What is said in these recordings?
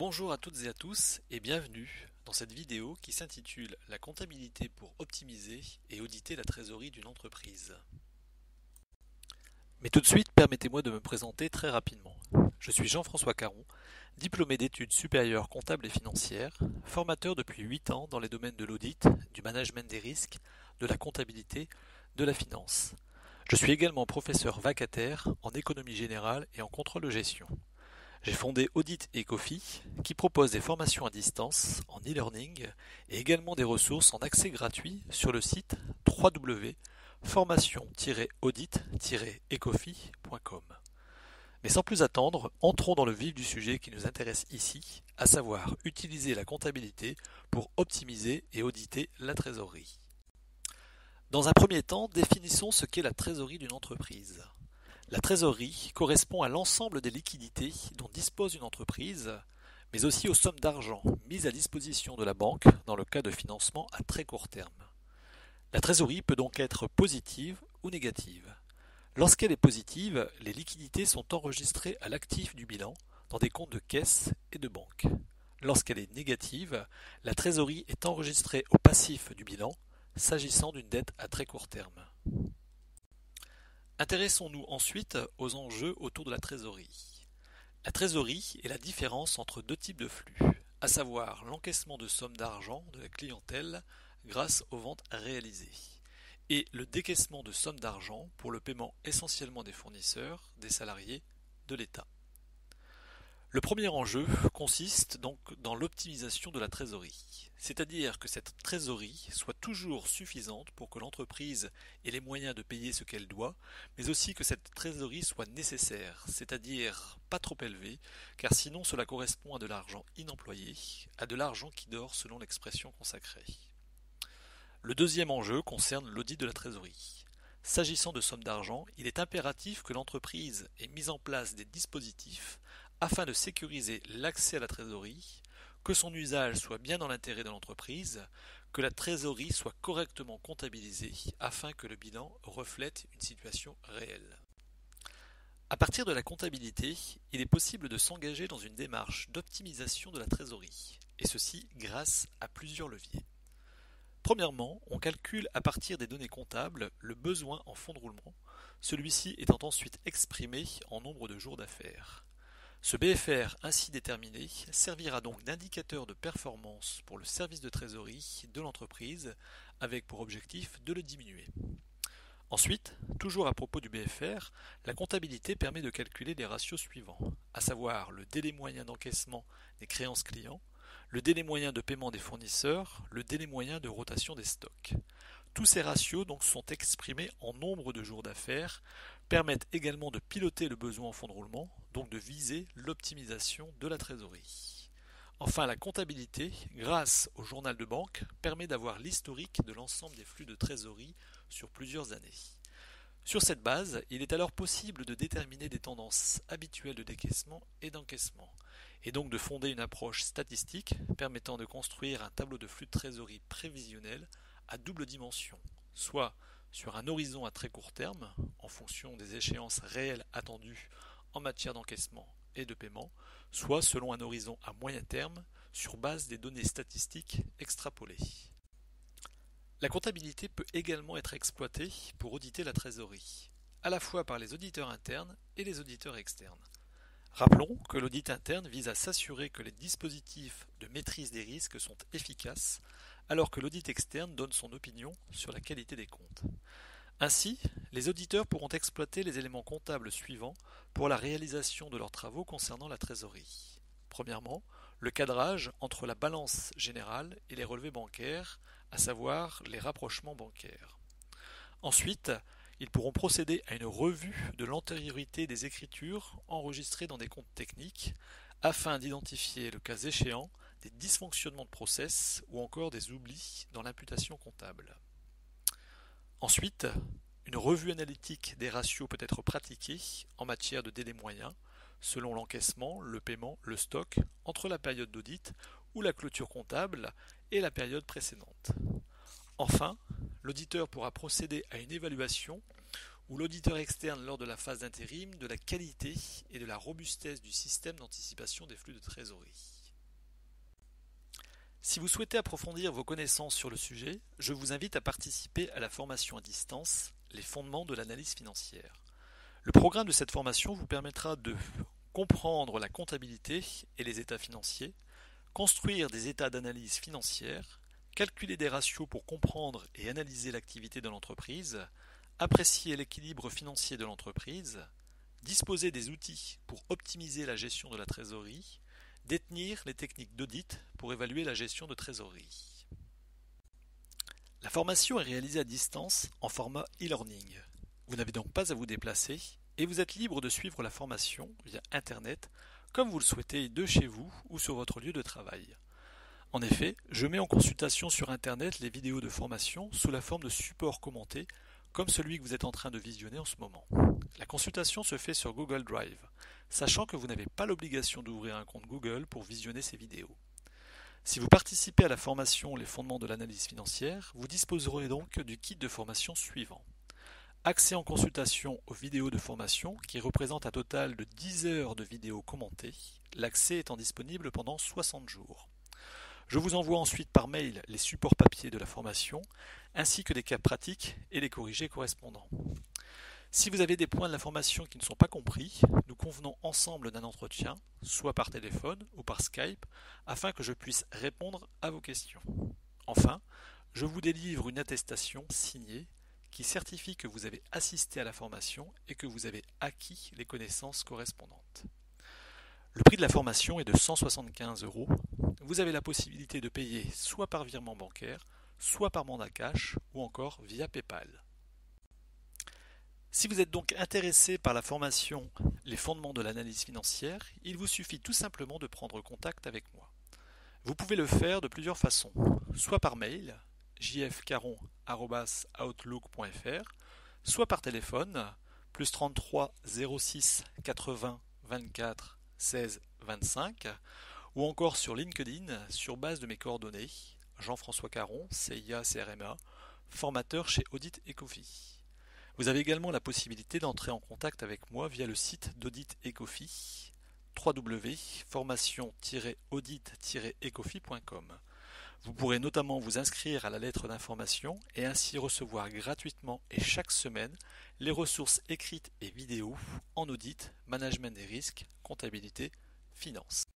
Bonjour à toutes et à tous et bienvenue dans cette vidéo qui s'intitule La comptabilité pour optimiser et auditer la trésorerie d'une entreprise. Mais tout de suite, permettez-moi de me présenter très rapidement. Je suis Jean-François Caron, diplômé d'études supérieures comptables et financières, formateur depuis 8 ans dans les domaines de l'audit, du management des risques, de la comptabilité, de la finance. Je suis également professeur vacataire en économie générale et en contrôle de gestion. J'ai fondé Audit et Coffee, qui propose des formations à distance en e-learning et également des ressources en accès gratuit sur le site www.formation-audit-ecofi.com. Mais sans plus attendre, entrons dans le vif du sujet qui nous intéresse ici, à savoir utiliser la comptabilité pour optimiser et auditer la trésorerie. Dans un premier temps, définissons ce qu'est la trésorerie d'une entreprise. La trésorerie correspond à l'ensemble des liquidités dont dispose une entreprise, mais aussi aux sommes d'argent mises à disposition de la banque dans le cas de financement à très court terme. La trésorerie peut donc être positive ou négative. Lorsqu'elle est positive, les liquidités sont enregistrées à l'actif du bilan dans des comptes de caisse et de banque. Lorsqu'elle est négative, la trésorerie est enregistrée au passif du bilan, s'agissant d'une dette à très court terme. Intéressons-nous ensuite aux enjeux autour de la trésorerie. La trésorerie est la différence entre deux types de flux, à savoir l'encaissement de sommes d'argent de la clientèle grâce aux ventes réalisées, et le décaissement de sommes d'argent pour le paiement essentiellement des fournisseurs, des salariés, de l'État. Le premier enjeu consiste donc dans l'optimisation de la trésorerie, c'est-à-dire que cette trésorerie soit toujours suffisante pour que l'entreprise ait les moyens de payer ce qu'elle doit, mais aussi que cette trésorerie soit nécessaire, c'est-à-dire pas trop élevée, car sinon cela correspond à de l'argent inemployé, à de l'argent qui dort selon l'expression consacrée. Le deuxième enjeu concerne l'audit de la trésorerie. S'agissant de sommes d'argent, il est impératif que l'entreprise ait mis en place des dispositifs afin de sécuriser l'accès à la trésorerie, que son usage soit bien dans l'intérêt de l'entreprise, que la trésorerie soit correctement comptabilisée afin que le bilan reflète une situation réelle. À partir de la comptabilité, il est possible de s'engager dans une démarche d'optimisation de la trésorerie, et ceci grâce à plusieurs leviers. Premièrement, on calcule à partir des données comptables le besoin en fonds de roulement, celui-ci étant ensuite exprimé en nombre de jours d'affaires. Ce BFR ainsi déterminé servira donc d'indicateur de performance pour le service de trésorerie de l'entreprise, avec pour objectif de le diminuer. Ensuite, toujours à propos du BFR, la comptabilité permet de calculer les ratios suivants, à savoir le délai moyen d'encaissement des créances clients, le délai moyen de paiement des fournisseurs, le délai moyen de rotation des stocks. Tous ces ratios donc sont exprimés en nombre de jours d'affaires, permettent également de piloter le besoin en fonds de roulement, donc de viser l'optimisation de la trésorerie. Enfin, la comptabilité, grâce au journal de banque, permet d'avoir l'historique de l'ensemble des flux de trésorerie sur plusieurs années. Sur cette base, il est alors possible de déterminer des tendances habituelles de décaissement et d'encaissement, et donc de fonder une approche statistique permettant de construire un tableau de flux de trésorerie prévisionnel à double dimension, soit sur un horizon à très court terme, en fonction des échéances réelles attendues en matière d'encaissement et de paiement, soit selon un horizon à moyen terme, sur base des données statistiques extrapolées. La comptabilité peut également être exploitée pour auditer la trésorerie, à la fois par les auditeurs internes et les auditeurs externes. Rappelons que l'audit interne vise à s'assurer que les dispositifs de maîtrise des risques sont efficaces, alors que l'audit externe donne son opinion sur la qualité des comptes. Ainsi, les auditeurs pourront exploiter les éléments comptables suivants pour la réalisation de leurs travaux concernant la trésorerie. Premièrement, le cadrage entre la balance générale et les relevés bancaires, à savoir les rapprochements bancaires. Ensuite, ils pourront procéder à une revue de l'antériorité des écritures enregistrées dans des comptes techniques afin d'identifier, le cas échéant, des dysfonctionnements de process ou encore des oublis dans l'imputation comptable. Ensuite, une revue analytique des ratios peut être pratiquée en matière de délai moyen, selon l'encaissement, le paiement, le stock, entre la période d'audit ou la clôture comptable et la période précédente. Enfin, l'auditeur pourra procéder à une évaluation ou l'auditeur externe lors de la phase d'intérim de la qualité et de la robustesse du système d'anticipation des flux de trésorerie. Si vous souhaitez approfondir vos connaissances sur le sujet, je vous invite à participer à la formation à distance Les fondements de l'analyse financière. Le programme de cette formation vous permettra de comprendre la comptabilité et les états financiers, construire des états d'analyse financière, calculer des ratios pour comprendre et analyser l'activité de l'entreprise, apprécier l'équilibre financier de l'entreprise, disposer des outils pour optimiser la gestion de la trésorerie, détenir les techniques d'audit pour évaluer la gestion de trésorerie. La formation est réalisée à distance en format e-learning. Vous n'avez donc pas à vous déplacer et vous êtes libre de suivre la formation via Internet comme vous le souhaitez de chez vous ou sur votre lieu de travail. En effet, je mets en consultation sur Internet les vidéos de formation sous la forme de supports commentés comme celui que vous êtes en train de visionner en ce moment. La consultation se fait sur Google Drive, sachant que vous n'avez pas l'obligation d'ouvrir un compte Google pour visionner ces vidéos. Si vous participez à la formation Les fondements de l'analyse financière, vous disposerez donc du kit de formation suivant. Accès en consultation aux vidéos de formation qui représentent un total de 10 heures de vidéos commentées, l'accès étant disponible pendant 60 jours. Je vous envoie ensuite par mail les supports papier de la formation, ainsi que des cas pratiques et les corrigés correspondants. Si vous avez des points de la formation qui ne sont pas compris, nous convenons ensemble d'un entretien, soit par téléphone ou par Skype, afin que je puisse répondre à vos questions. Enfin, je vous délivre une attestation signée qui certifie que vous avez assisté à la formation et que vous avez acquis les connaissances correspondantes. Le prix de la formation est de 175 €. Vous avez la possibilité de payer soit par virement bancaire, soit par mandat cash ou encore via PayPal. Si vous êtes donc intéressé par la formation Les fondements de l'analyse financière, il vous suffit tout simplement de prendre contact avec moi. Vous pouvez le faire de plusieurs façons, soit par mail, jfcaron@outlook.fr, soit par téléphone, +33 06 80 24 16 25, ou encore sur LinkedIn sur base de mes coordonnées, Jean-François Caron, CIA CRMA, formateur chez Audit Ecofi. Vous avez également la possibilité d'entrer en contact avec moi via le site d'Audit Ecofi, www.formation-audit-ecofi.com. Vous pourrez notamment vous inscrire à la lettre d'information et ainsi recevoir gratuitement et chaque semaine les ressources écrites et vidéo en audit, management des risques, comptabilité, finance.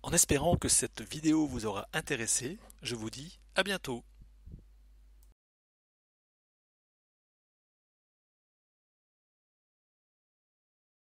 En espérant que cette vidéo vous aura intéressé, je vous dis à bientôt.